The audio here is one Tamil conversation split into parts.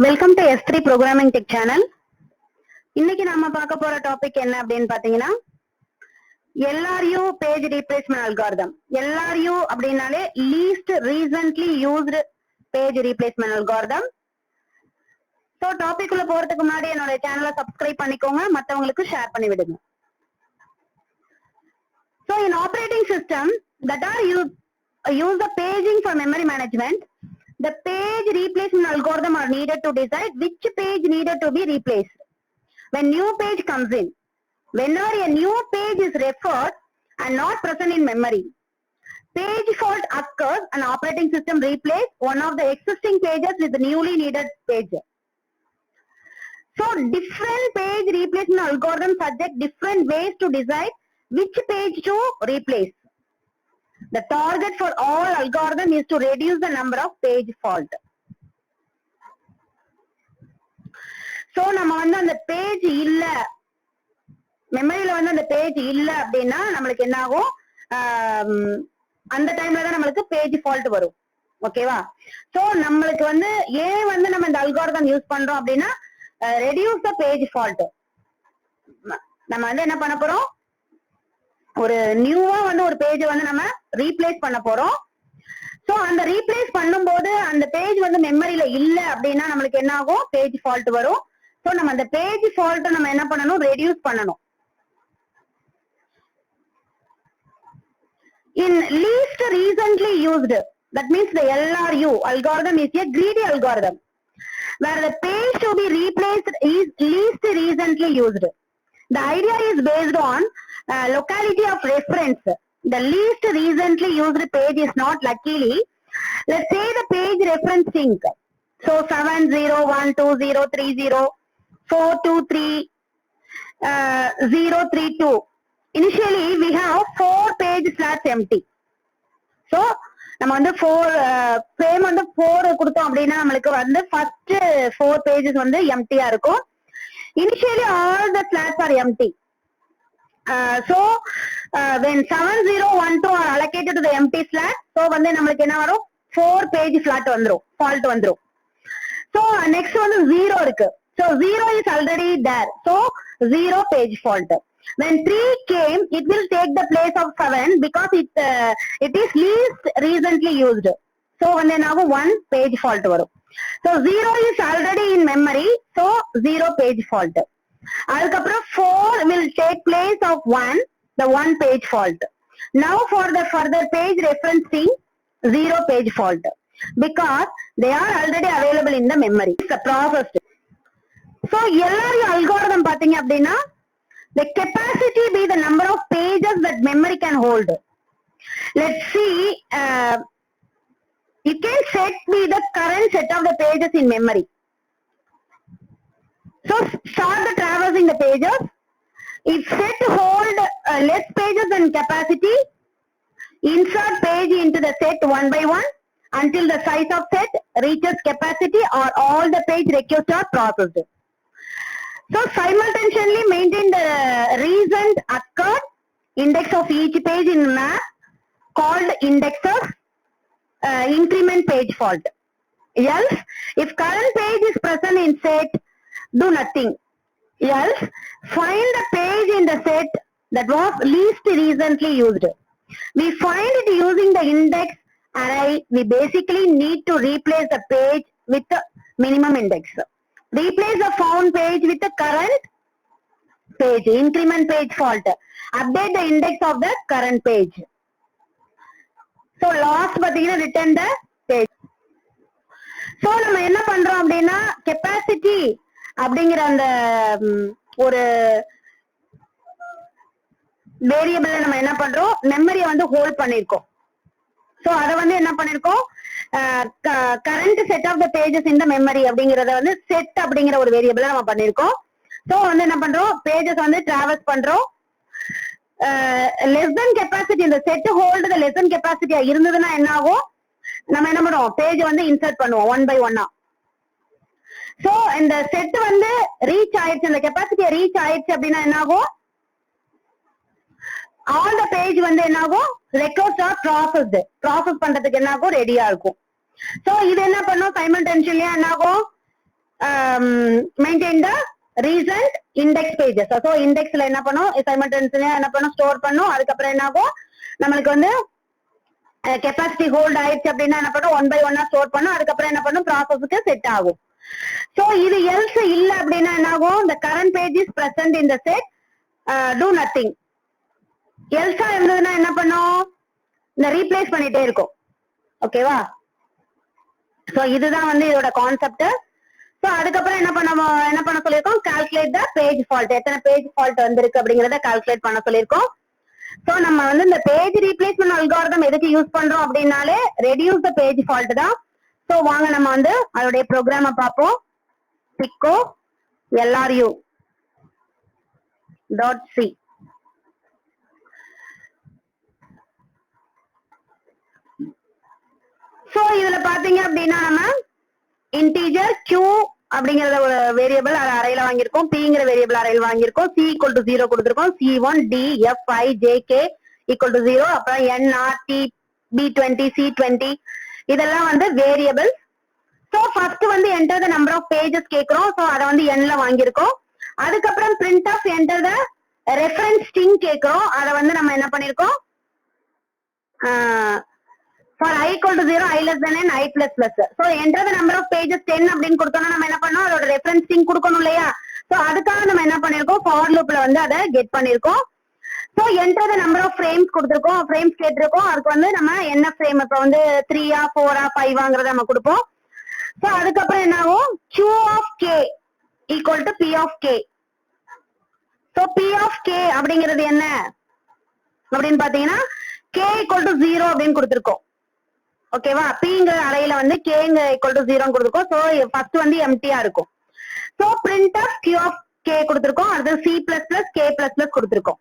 Welcome to S3 programming tech channel. இன்னைக்கு நாம பார்க்க போற டாபிக் என்ன அப்படின்னு பாத்தீங்கன்னா LRU page replacement algorithm. LRU அப்படின்னாலே least recently used page replacement algorithm. So topic உள்ள போறதுக்கு முன்னாடி என்னோட சேனலை சப்ஸ்கிரைப் பண்ணிக்கோங்க, மத்தவங்களுக்கு ஷேர் பண்ணி விடுங்க. So in operating system that are use the paging for memory management, the page replacement algorithm are needed to decide which page needed to be replaced. When new page comes in, whenever a new page is referred and not present in memory, page fault occurs and operating system replace one of the existing pages with the newly needed page. So different page replacement algorithms suggest different ways to decide which page to replace. The target for all algorithm is to reduce the number of page fault. So நம்ம வந்து அந்த பேஜ் இல்ல, மெமரியில வந்து அந்த பேஜ் இல்ல அப்படின்னா நம்மளுக்கு என்ன ஆகும், அந்த டைம்ல தான் நம்மளுக்கு பேஜ் ஃபால்ட் வரும். ஓகேவா? சோ நம்மளுக்கு வந்து ஏன் வந்து நம்ம இந்த அல்காரிதம் யூஸ் பண்றோம் அப்படின்னா ரெடியூஸ் த பேஜ் ஃபால்ட். நம்ம வந்து என்ன பண்ண போறோம், ஒரு நியூவா வந்து ஒரு பேஜ் வந்து நம்ம ரீப்ளேஸ் பண்ண போறோம். சோ அந்த ரீப்ளேஸ் பண்ணும்போது அந்த பேஜ் வந்து மெமரியில இல்ல அப்படின்னா நம்மளுக்கு என்ன ஆகும், பேஜ் ஃபால்ட் வரும். சோ நம்ம அந்த பேஜ் ஃபால்ட் நம்ம என்ன பண்ணணும், ரெடியூஸ் பண்ணணும். In least recently used, that means the LRU algorithm is a greedy algorithm where the page to be replaced is least recently used. The idea is based on locality of reference. The least recently used page is not luckily, let's say the page reference sync. So 7012030423032. Initially we have 4 page slots empty. So நம்ம வந்து 4 frame வந்து 4 கொடுத்தோம் அப்படின்னா நம்மளுக்கு வந்து first 4 pages வந்து empty-ஆ இருக்கும். Initially all the slots are empty. So when 7012 are allocated to the empty slot, so வந்து நம்மளுக்கு என்ன வரும், 4 page slot வந்துரும், fault வந்துரும். So next வந்து 0 இருக்கு. So 0 is already there. So 0 page fault. When 3 came, it will take the place of 7 because it is least recently used. So வந்து என்ன ஆகும், 1 page fault வரும். So 0 is already in memory, so 0 page fault. அதுக்கப்புறம் 4 will take place of 1, the 1 page fault. Now for the further page referencing, 0 page fault because they are already available in the memory. It's a process. So LRU algorithm பாத்தீங்க அப்படின்னா the capacity be the number of pages that memory can hold. Let's see, you can set be the current set of the pages in memory. So start the traversing the pages. If set hold less pages than capacity, insert page into the set one by one until the size of set reaches capacity or all the page requests are processed. So simultaneously maintain the recent occurred index of each page in map called indexes, increment page fault. Else, if current page is present in set, do nothing. Else, find the page in the set that was least recently used. We find it using the index array. We basically need to replace the page with the minimum index. Replace the found page with the current page, increment page fault. Update the index of the current page. So last பாத்தீங்கன்னா return the page. So நம்ம என்ன பண்றோம் அப்படின்னா capacity அப்படிங்கிற அந்த ஒரு வேரியபிள நம்ம என்ன பண்றோம், மெமரியை வந்து ஹோல்ட் பண்ணிருக்கோம். சோ அத வந்து என்ன பண்ணிருக்கோம், current set of the pages இந்த மெமரி அப்படிங்கறத வந்து செட் அப்படிங்கிற ஒரு வேரியபிள நம்ம பண்ணிருக்கோம். சோ வந்து என்ன பண்றோம், பேஜஸ் வந்து டிராவர்ஸ் பண்றோம். லெஸ் தென் கெப்பாசிட்டி, இந்த செட் ஹோல்டு லெஸ் தென் கெப்பாசிட்டியா இருந்ததுன்னா என்ன ஆகும், நம்ம என்ன பண்ணுவோம், பேஜ் வந்து இன்சர்ட் பண்ணுவோம் 1 by 1. சோ இந்த செட் வந்து ரீச் ஆயிடுச்சு, இந்த கெப்பாசிட்டியை ரீச் ஆயிடுச்சு அப்படின்னா என்ன ஆகும், ஆல் த பேஜ் வந்து என்ன ஆகும், ரெக்வஸ்ட் ஆர் ப்ராசஸ் பண்றதுக்கு என்ன ஆகும், ரெடியா இருக்கும். சோ இது என்ன பண்ணும், சைமல்டேனியஸ்லியா என்ன ஆகும், maintain the recent index pages. So இண்டெக்ஸ்ல என்ன பண்ணும், சைமல்டேனியஸா என்ன பண்ணும், ஸ்டோர் பண்ணும். அதுக்கப்புறம் என்ன ஆகும், நம்மளுக்கு வந்து கெப்பாசிட்டி ஹோல்ட் ஆயிடுச்சு அப்படின்னா என்ன பண்ணும், 1 by 1 ஸ்டோர் பண்ணும். அதுக்கப்புறம் என்ன பண்ணும், ப்ராசஸ்க்கு செட் ஆகும். சோ இது எல்ஸ் இல்ல அப்படின்னா என்ன ஆகும், the current page is present in the set, do nothing. எல்ஸா இருந்ததுன்னா என்ன பண்ணும், இந்த ரீப்ளேஸ் பண்ணிட்டே இருக்கும். ஓகேவா? சோ இதுதான் வந்து இதோட கான்செப்ட். சோ அதுக்கப்புறம் என்ன பண்ண சொல்லிருக்கோம், கால்குலேட் த பேஜ் ஃபால்ட். எத்தனை பேஜ் ஃபால்ட் வந்திருக்கு அப்படிங்கறத கால்குலேட் பண்ண சொல்லிருக்கோம். சோ நம்ம வந்து இந்த பேஜ் ரீப்ளேஸ்மெண்ட் அல்காரிதம் எதுக்கு யூஸ் பண்றோம் அப்படின்னாலே ரெடியூஸ் த பேஜ் ஃபால்ட் தான். சோ வாங்க நம்ம வந்து அதோடைய ப்ரோக்ராம பார்ப்போம். pico LRU .c. சோ இதுல பாத்தீங்க அப்படின்னா நம்ம இன்டீஜர் q அப்படிங்கறத ஒரு வேரியபிள் அறையில வாங்கியிருக்கோம், pங்கிற வேரியபிள் அறையில வாங்கியிருக்கோம், c equal to 0 கொடுத்திருக்கோம், c1 d f i j k equal to 0, அப்புறம் n r t b20 c20 இதெல்லாம் வந்து வேரியபிள். சோ ஃபர்ஸ்ட் வந்து enter the number of pages கேக்குறோம். சோ அத வந்து n ல வாங்கியிருக்கோம். அதுக்கப்புறம் print of enter the reference string கேக்குறோம். அத வந்து நம்ம என்ன பண்ணிருக்கோம், for I equal to 0, I less than n, I plus plus. So enter the number of pages 10 அப்படின்னு கொடுத்தோம்னா நம்ம என்ன பண்ணோம், அதோட ரெஃபரன்ஸ் ஸ்ட்ரிங் கொடுக்கணும் இல்லையா? சோ அதுக்காக நம்ம என்ன பண்ணிருக்கோம், for loopல வந்து அதை கெட் பண்ணிருக்கோம். So enter the number of frames கொடுத்திருக்கோம், frames கேட்டிருக்கோம். அதுக்கு வந்து நம்ம என்ன frame, இப்ப வந்து 3 4 5 நம்ம கொடுப்போம். சோ அதுக்கப்புறம் என்ன ஆகும், q of k equal to p of k. So p of k அப்படிங்கிறது என்ன அப்படின்னு பாத்தீங்கன்னா k equal to 0 அப்படின்னு கொடுத்திருக்கோம். ஓகேவா? pங்கிற அறையில வந்து kங்க equal to 0 கொடுத்திருக்கோம். சோ ஃபர்ஸ்ட் வந்து எம்டியா இருக்கும். So print of q of k கொடுத்திருக்கோம். அடுத்து c plus plus k plus plus கொடுத்திருக்கோம்.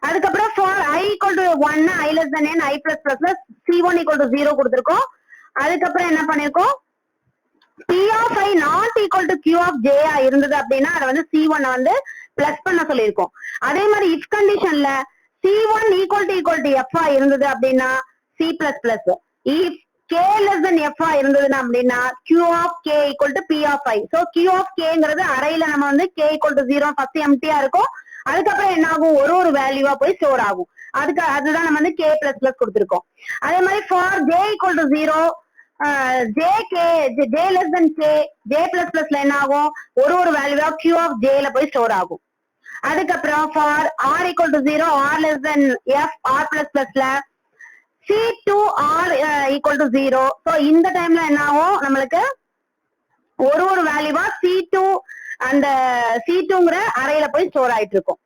அதுக்கப்புறம் for I equal to 1, I less than n, I plus plus plus, c1 equal to 0 கொடுத்திருக்கோம். அதுக்கப்புறம் என்ன பண்ணிருக்கோம், p of I not equal to q of j இருந்தது அப்படின்னா அதை வந்து c1 வந்து பிளஸ் பண்ண சொல்லியிருக்கோம். அதே மாதிரி if கண்டிஷன்ல c1 equal to f இருந்தது அப்படின்னா c plus plus, if k less than f இருந்ததுன்னா அப்படின்னா q of k equal to p of I. so q of kங்கிறது அறையில நம்ம வந்து k equal to 0 ஃபர்ஸ்ட் எம்டியா இருக்கும். அதுக்கப்புறம் என்ன ஆகும், ஒரு வேல்யூவா போய் ஸ்டோர் ஆகும். அதுதான் நம்ம வந்து k plus plus கொடுத்திருக்கோம். அதே மாதிரி for j equal to 0, j less than k, j plus plusல என்ன ஆகும், ஒரு வேல்யூவா q of j ல போய் ஸ்டோர் ஆகும். அதுக்கப்புறம் for r equal to 0, r less than f, r plus plusல c2 r equal to 0. so இந்த டைம்ல என்ன ஆகும், நம்மளுக்கு ஒரு வேல்யூவா c2 அந்த c2ங்கிற அறையில போய் ஸ்டோர் ஆயிட்டு இருக்கும்.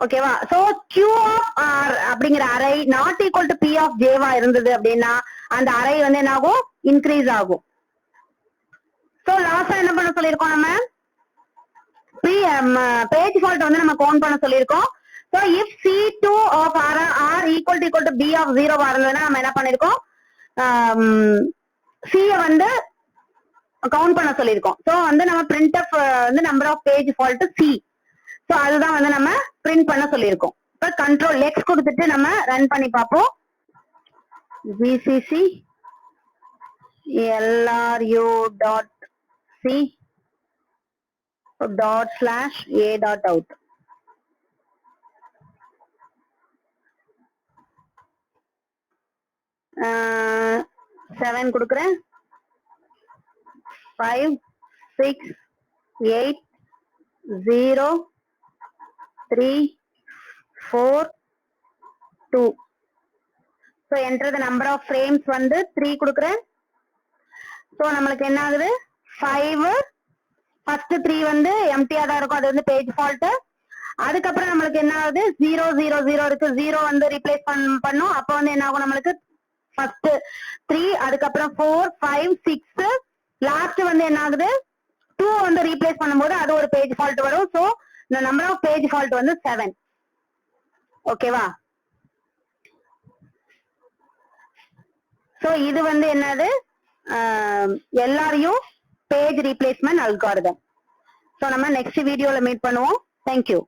ஓகேவா? சோ q of r அப்படிங்கிற அறை not equal to p of j வா இருந்தது அப்படின்னா அந்த அறை வந்து என்ன ஆகும், இன்க்ரீஸ் ஆகும். சோ லாஸ்டா என்ன பண்ண சொல்லிருக்கோம், நம்ம பேஜ் ஃபால்ட் வந்து நம்ம கவுண்ட் பண்ண சொல்லிருக்கோம். So if c2 of r equal to b of 0 வா இருந்ததுன்னா நம்ம என்ன பண்ணிருக்கோம், c வந்து கவுண்ட் பண்ண சொல்லிருக்கோம். சோ வந்து நம்ம printf வந்து number of page fault c. So அதுதான் வந்து நம்ம பிரிண்ட் பண்ண சொல்லிருக்கோம். இப்ப கண்ட்ரோல் x கொடுத்துட்டு நம்ம ரன் பண்ணி பார்ப்போம். gcc LRU.c ./a.out. uh, 7 கொடுக்குறேன், 5 6 8 0 3 4 2. so enter the number of frames வந்து 3 கொடுக்குறேன். so நம்மளுக்கு என்ன ஆகுது, 5 ஃபர்ஸ்ட் 3 வந்து எம்டியா தான் இருக்கும், அது வந்து பேஜ் ஃபால்ட். அதுக்கப்புறம் நம்மளுக்கு என்ன ஆகுது, 0 0 0 இருக்கு, 0 வந்து ரீப்ளேஸ் பண்ணும். அப்ப வந்து என்ன ஆகும், நம்மளுக்கு ஃபர்ஸ்ட் 3, அதுக்கப்புறம் 4 5 6, லாஸ்ட் வந்து என்ன ஆகுது 2 வந்து ரீப்ளேஸ் பண்ணும்போது அது ஒரு பேஜ் ஃபால்ட் வரும். சோ இந்த நம்பர் ஆஃப் பேஜ் ஃபால்ட் வந்து 7. ஓகேவா? சோ இது வந்து என்னது, LRU page replacement algorithm. So நம்ம நெக்ஸ்ட் வீடியோல மீட் பண்ணுவோம். தேங்க்யூ.